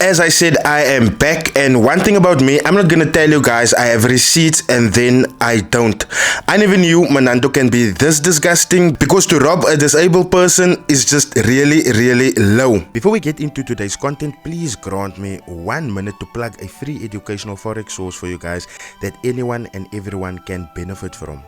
As I said, I am back, and one thing about me, I'm not gonna tell you guys I have receipts and then I don't. I never knew Manando can be this disgusting, because to rob a disabled person is just really low. Before we get into today's content, please grant me 1 minute to plug a free educational forex source for you guys that anyone and everyone can benefit from.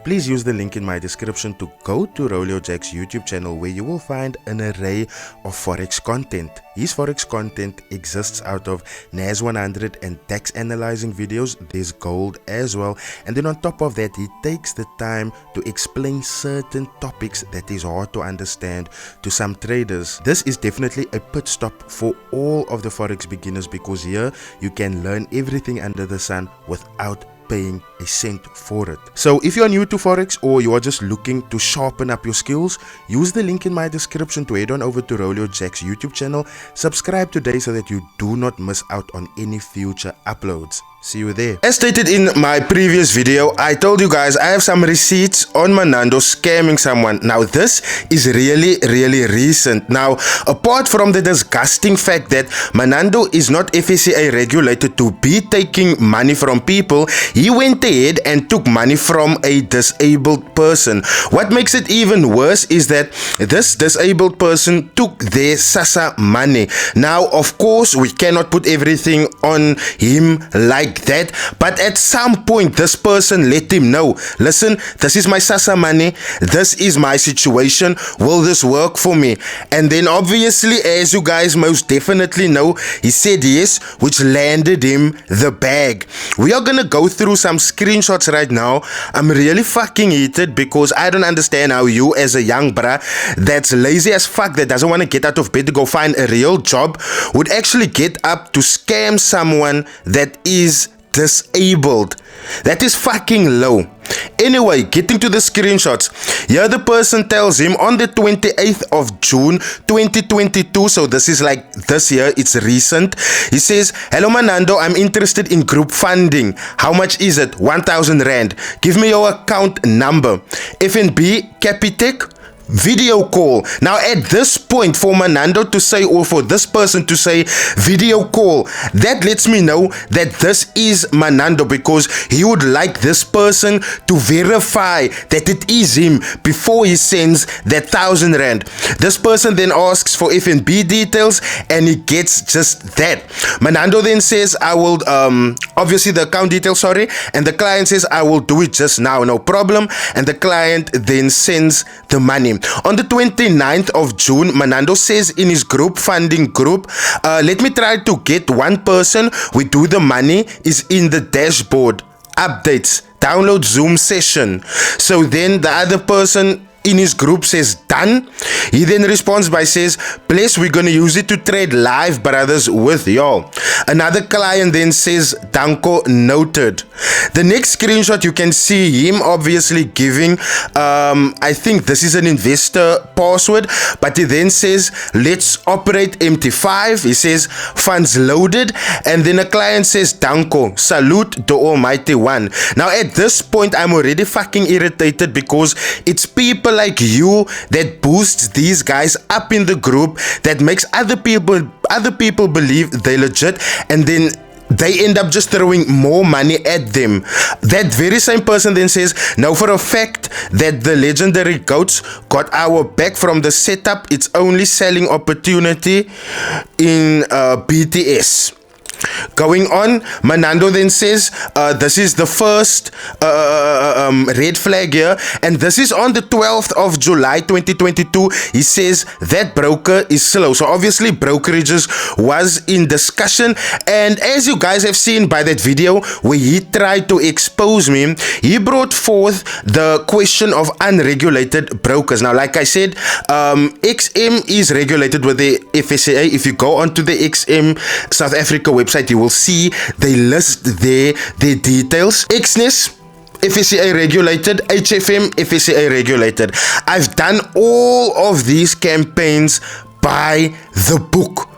Please use the link in my description to go to Rolio Jack's YouTube channel, where you will find an array of Forex content. His Forex content exists out of NAS 100 and tax analyzing videos. There's gold as well. And then on top of that, he takes the time to explain certain topics that is hard to understand to some traders. This is definitely a pit stop for all of the Forex beginners, because here you can learn everything under the sun without paying a cent for it. So if you are new to Forex, or you are just looking to sharpen up your skills, use the link in my description to head on over to Rolio Jack's YouTube channel. Subscribe today so that you do not miss out on any future uploads. See you there. As stated in my previous video, I told you guys I have some receipts on Manando scamming someone. Now this is really recent. Now, apart from the disgusting fact that Manando is not FSCA regulated to be taking money from people, he went ahead and took money from a disabled person. What makes it even worse is that this disabled person took their Sassa money. Now, of course, we cannot put everything on him like that, but at some point this person let him know, listen, this is my Sassa money, this is my situation, will this work for me? And then obviously, as you guys most definitely know, he said yes, which landed him the bag. We are gonna go through some screenshots right now. I'm really fucking heated, because I don't understand how you, as a young bruh that's lazy as fuck, that doesn't want to get out of bed to go find a real job, would actually get up to scam someone that is disabled. That is fucking low. Anyway, getting to the screenshots. Here the person tells him on the 28th of June 2022, so this is like this year, it's recent. He says, hello Manando, I'm interested in group funding. How much is it? 1,000 Rand. Give me your account number. FNB Capitec video call. Now at this point, for Manando to say, or for this person to say video call, that lets me know that this is Manando, because he would like this person to verify that it is him before he sends that 1,000 Rand. This person then asks for FNB details, and he gets just that. Manando then says, I will obviously the account details, sorry, and the client says, I will do it just now, no problem, and the client then sends the money. On the 29th of June, Manando says in his group funding group, let me try to get one person. We do the money is in the dashboard. Updates. Download Zoom session. So then the other person in his group says done. He then responds by says, please, we're gonna use it to trade live brothers with y'all. Another client then says Danko noted. The next screenshot, you can see him obviously giving I think this is an investor password, but he then says let's operate MT5. He says funds loaded, and then a client says Danko, salute the almighty one. Now at this point I'm already fucking irritated, because it's people like you that boosts these guys up in the group, that makes other people believe they're legit, and then they end up just throwing more money at them. That very same person then says, now for a fact that the legendary goats got our back from the setup, it's only selling opportunity in BTS. Going on, Manando then says, this is the first red flag here, and this is on the 12th of July 2022. He says that broker is slow. So obviously Brokerages was in discussion, and as you guys have seen by that video where he tried to expose me, he brought forth the question of unregulated brokers. Now like I said, XM is regulated with the FSCA. If you go onto the XM South Africa website, you will see they list their details. XNES FSCA regulated, HFM FSCA regulated. I've done all of these campaigns by the book.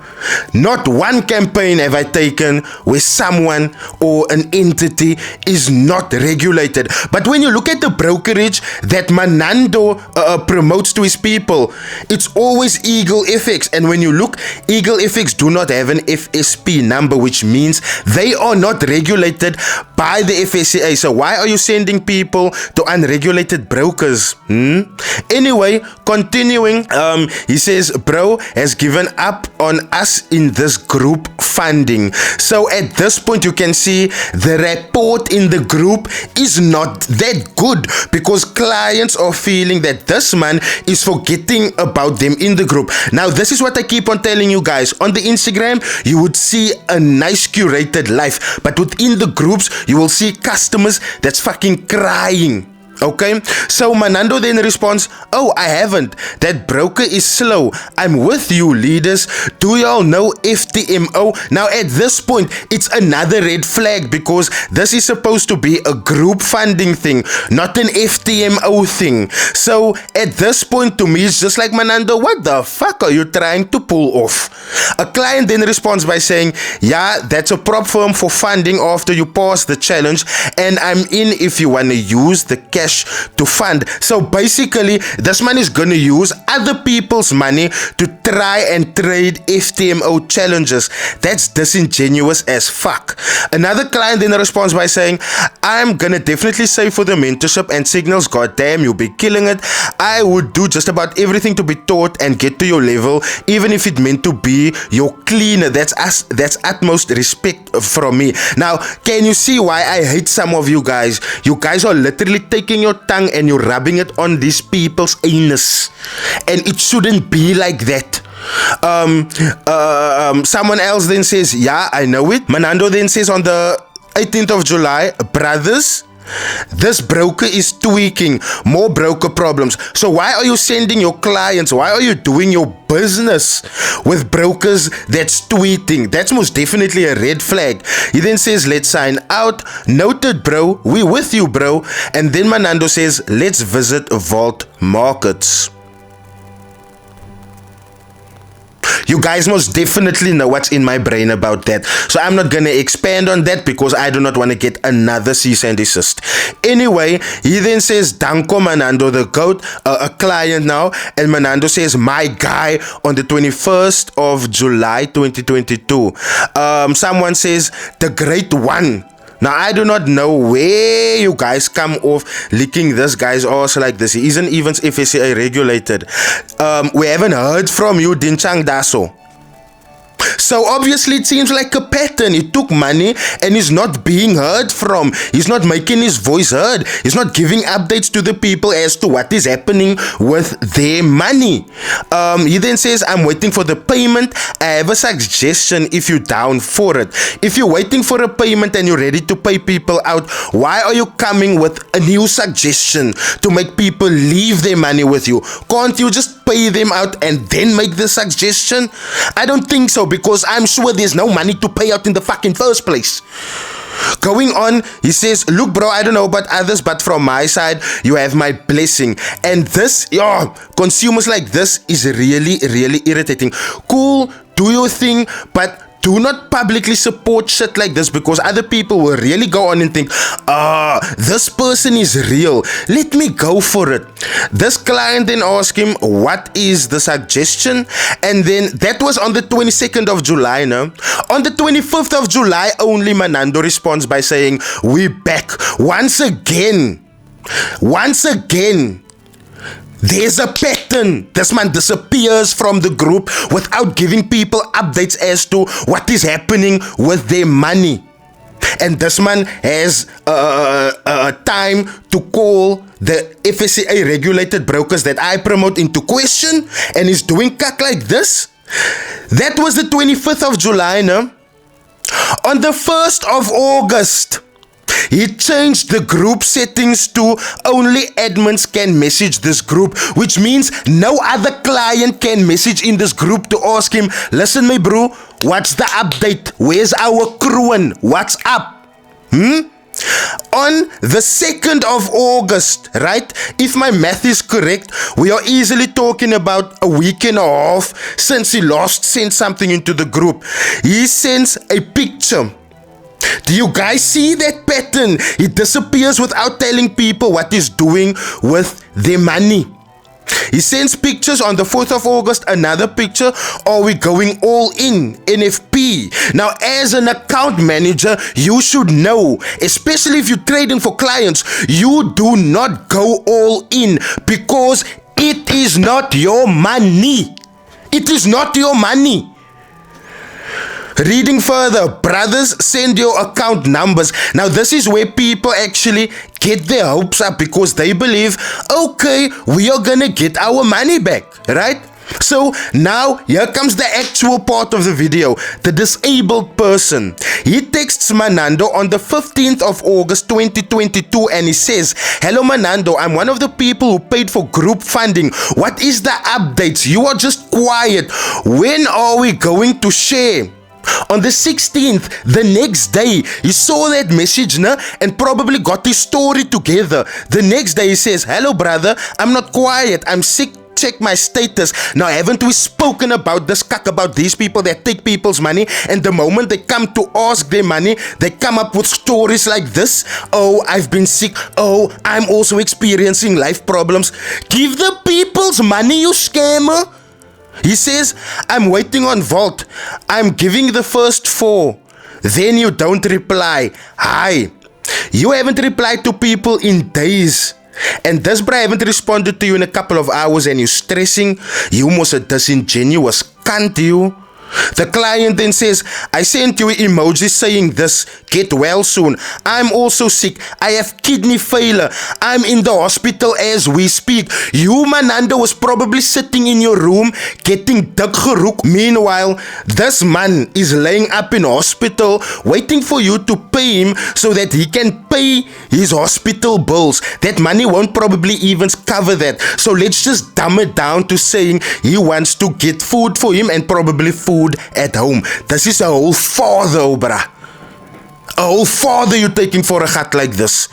Not one campaign have I taken where someone or an entity is not regulated. But when you look at the brokerage that Manando promotes to his people, it's always Eagle FX. And when you look, Eagle FX do not have an FSP number, which means they are not regulated by the FSCA. So why are you sending people to unregulated brokers? Anyway, continuing, he says, bro has given up on us in this group funding. So at this point you can see the report in the group is not that good, because clients are feeling that this man is forgetting about them in the group. Now this is what I keep on telling you guys. On the Instagram you would see a nice curated life, but within the groups you will see customers that's fucking crying. Okay, so Manando then responds, oh, I haven't. That broker is slow. I'm with you, leaders. Do y'all know FTMO? Now at this point, it's another red flag, because this is supposed to be a group funding thing, not an FTMO thing. So at this point, to me, it's just like, Manando, what the fuck are you trying to pull off? A client then responds by saying, yeah, that's a prop firm for funding after you pass the challenge, and I'm in if you want to use the cash to fund. So basically, this man is gonna use other people's money to try and trade FTMO challenges. That's disingenuous as fuck. Another client then responds by saying, I'm gonna definitely say for the mentorship and signals, goddamn, you'll be killing it. I would do just about everything to be taught and get to your level, even if it meant to be your cleaner. That's utmost respect from me. Now, can you see why I hate some of you guys? You guys are literally taking your tongue and you're rubbing it on these people's anus, and it shouldn't be like that. Someone else then says, yeah, I know it. Manando then says on the 18th of July, brothers, this broker is tweaking. More broker problems. So why are you sending your clients? Why are you doing your business with brokers that's tweeting? That's most definitely a red flag. He then says, let's sign out. Noted, bro. We with you, bro. And then Manando says, let's visit Vault Markets. You guys most definitely know what's in my brain about that, so I'm not gonna expand on that because I do not want to get another cease and desist. Anyway, he then says, Danko Manando, the GOAT, a client now, and Manando says, my guy, on the 21st of July 2022. Someone says, the great one. Now, I do not know where you guys come off licking this guy's ass like this. He isn't even FSCA regulated. We haven't heard from you, Dinchang Daso. So obviously it seems like a pattern. He took money and he's not being heard from. He's not making his voice heard. He's not giving updates to the people as to what is happening with their money. He then says, I'm waiting for the payment. I have a suggestion if you're down for it. If you're waiting for a payment and you're ready to pay people out, why are you coming with a new suggestion to make people leave their money with you? Can't you just pay them out and then make the suggestion? I don't think so, because I'm sure there's no money to pay out in the fucking first place. Going on, he says, look bro, I don't know about others, but from my side, you have my blessing. And this, consumers like this is really, really irritating. Cool, do your thing, but do not publicly support shit like this, because other people will really go on and think, this person is real. Let me go for it. This client then asked him, what is the suggestion? And then that was on the 22nd of July, no? On the 25th of July, only Manando responds by saying, we back. Once again. There's a pattern. This man disappears from the group without giving people updates as to what is happening with their money. And this man has time to call the FSCA regulated brokers that I promote into question, and is doing cuck like this. That was the 25th of July, no? On the 1st of August, he changed the group settings to only admins can message this group, which means no other client can message in this group to ask him, listen, my bro, what's the update? Where's our crewing? What's up? On the 2nd of August, right? If my math is correct, we are easily talking about a week and a half since he last sent something into the group. He sends a picture. Do you guys see that pattern? He disappears without telling people what he's doing with their money. He sends pictures on the 4th of August, another picture. Are we going all in? NFP. Now, as an account manager, you should know, especially if you're trading for clients, you do not go all in because it is not your money. It is not your money. Reading further, brothers, send your account numbers. Now, this is where people actually get their hopes up because they believe, okay, we are gonna get our money back, right? So now here comes the actual part of the video. The disabled person. He texts Manando on the 15th of August 2022 and he says, "Hello Manando, I'm one of the people who paid for group funding. What is the updates? You are just quiet. When are we going to share?" On the 16th, the next day, he saw that message and probably got his story together. The next day he says, "Hello brother, I'm not quiet, I'm sick. Check my status." Now, haven't we spoken about this about these people that take people's money, and the moment they come to ask their money, they come up with stories like this? "Oh, I've been sick. Oh, I'm also experiencing life problems." Give the people's money, you scammer. He says, "I'm waiting on Vault. I'm giving the first 4. Then you don't reply. Hi. You haven't replied to people in days. And this bro haven't responded to you in a couple of hours and you're stressing. You must a disingenuous cunt, you." The client then says, "I sent you emojis saying this. Get well soon. I'm also sick. I have kidney failure. I'm in the hospital as we speak." You, Manando, was probably sitting in your room getting dik geroek. Meanwhile, this man is laying up in hospital waiting for you to pay him so that he can pay his hospital bills. That money won't probably even cover that. So let's just dumb it down to saying he wants to get food for him and probably food at home. This is a whole father, bruh. A whole father you're taking for a gat like this.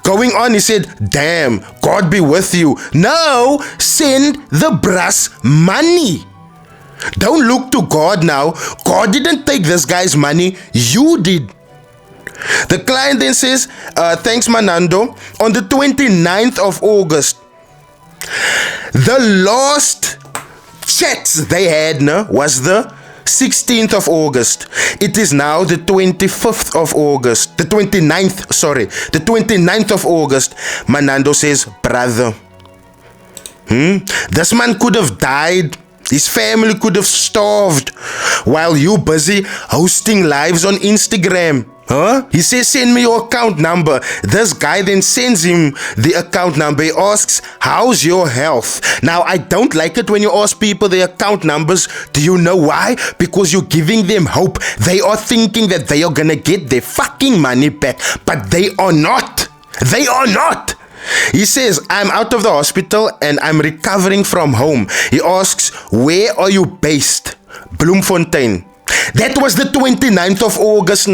Going on, he said, "Damn, God be with you. Now, send the brass money." Don't look to God now. God didn't take this guy's money. You did. The client then says, "Thanks, Manando." On the 29th of August, the last chats they had was the 16th of August. It is now the 25th of August. The 29th of August. Manando says, "Brother, this man could have died. His family could have starved while you busy hosting lives on Instagram." Huh? He says, "Send me your account number." This guy then sends him the account number. He asks, "How's your health?" Now, I don't like it when you ask people their account numbers. Do you know why? Because you're giving them hope. They are thinking that they are gonna get their fucking money back, but they are not. They are not. He says, "I'm out of the hospital and I'm recovering from home." He asks, "Where are you based?" "Bloemfontein." That was the 29th of August,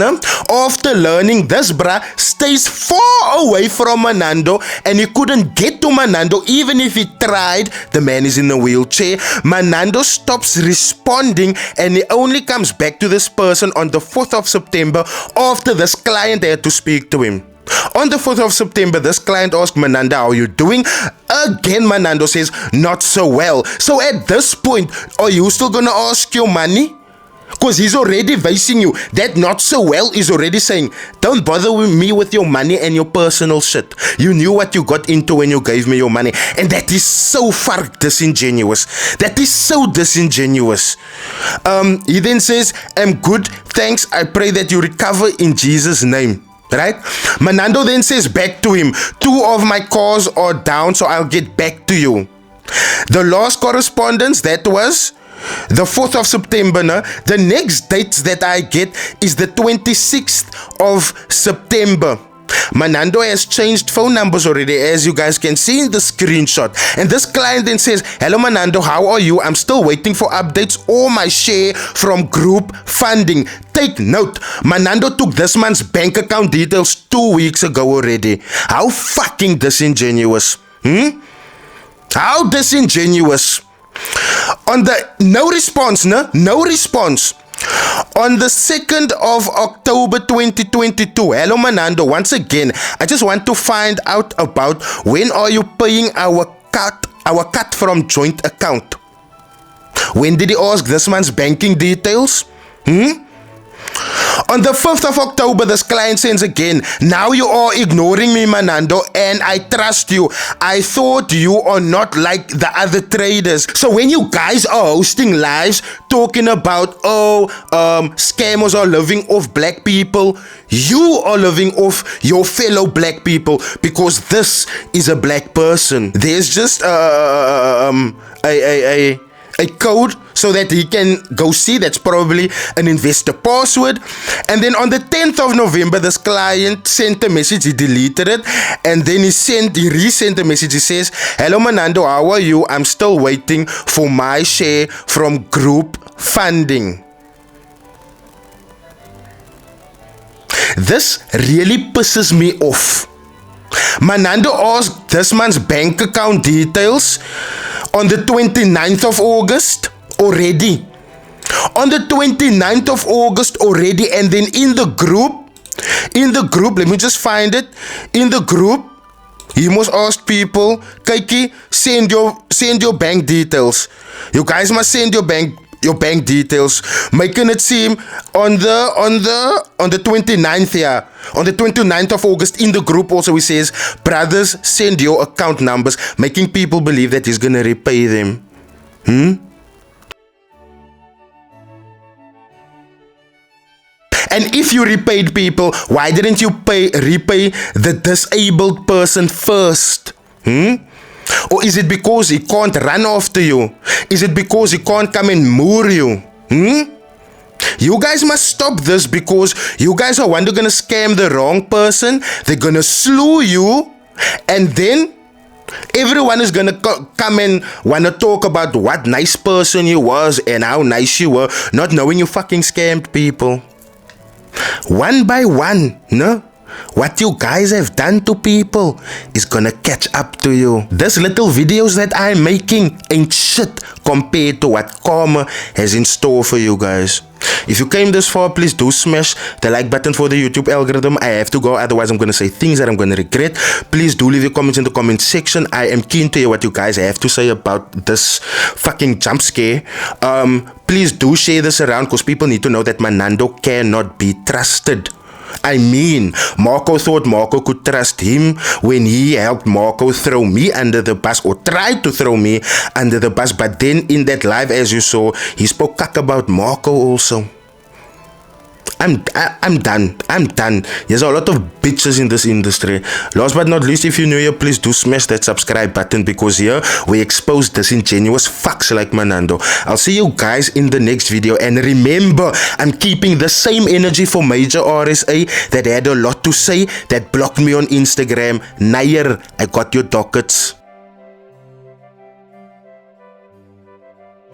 After learning this bruh stays far away from Manando and he couldn't get to Manando even if he tried. The man is in a wheelchair. Manando stops responding and he only comes back to this person on the 4th of September after this client had to speak to him. On the 4th of September, this client asked Manando, "How are you doing?" Again, Manando says, "Not so well." So at this point, are you still gonna ask your money? Because he's already facing you. That "not so well" is already saying, "Don't bother with me with your money and your personal shit. You knew what you got into when you gave me your money." And that is so far disingenuous. That is so disingenuous. He then says, "I'm good, thanks. I pray that you recover in Jesus' name." Right? Manando then says back to him, "2 of my cars are down, so I'll get back to you." The last correspondence, that was the 4th of September. The next date that I get is the 26th of September. Manando has changed phone numbers already, as you guys can see in the screenshot. And this client then says, hello Manando, how are you? I'm still waiting for updates or my share from group funding. Take note, Manando took this man's bank account details 2 weeks ago already. How fucking disingenuous. How disingenuous. On the no response. On the 2nd of October 2022, hello Manando, once again, I just want to find out about when are you paying our cut from joint account. When did he ask this man's banking details? On the 5th of October, this client sends again, now you are ignoring me, Manando, and I trust you. I thought you are not like the other traders. So when you guys are hosting lives talking about, scammers are living off black people, you are living off your fellow black people because this is a black person. There's just a code so that he can go see. That's probably an investor password. And then on the 10th of November, this client sent a message. He deleted it, and then he resent a message. He says, hello Manando, how are you? I'm still waiting for my share from group funding. This really pisses me off. Manando asked this man's bank account details on the 29th of August already. On the 29th of August already, and then in the group, let me just find it. In the group, he must ask people, Kaiki, send your bank details. You guys must send your bank details, making it seem on the 29th here. On the 29th of August in the group also he says, brothers, send your account numbers, making people believe that he's gonna repay them. And if you repaid people, why didn't you repay the disabled person first? Or is it because he can't run after you? Is it because he can't come and moor you? You guys must stop this, because you guys are gonna scam the wrong person. They're gonna slew you, and then everyone is gonna come and wanna talk about what nice person you was and how nice you were, not knowing you fucking scammed people. One by one, no? What you guys have done to people is gonna catch up to you. These little videos that I'm making ain't shit compared to what karma has in store for you guys. If you came this far, please do smash the like button for the YouTube algorithm. I have to go, otherwise I'm gonna say things that I'm gonna regret. Please do leave your comments in the comment section. I am keen to hear what you guys have to say about this fucking jump scare. Please do share this around, because people need to know that Manando cannot be trusted. I mean, Marco thought Marco could trust him when he helped Marco throw me under the bus, or tried to throw me under the bus. But then in that live, as you saw, he spoke cack about Marco also. I'm done. There's a lot of bitches in this industry. Last but not least, if you're new here, please do smash that subscribe button, because here we expose disingenuous fucks like Manando. I'll see you guys in the next video, and remember, I'm keeping the same energy for Major RSA that had a lot to say, that blocked me on Instagram. Nair, I got your dockets.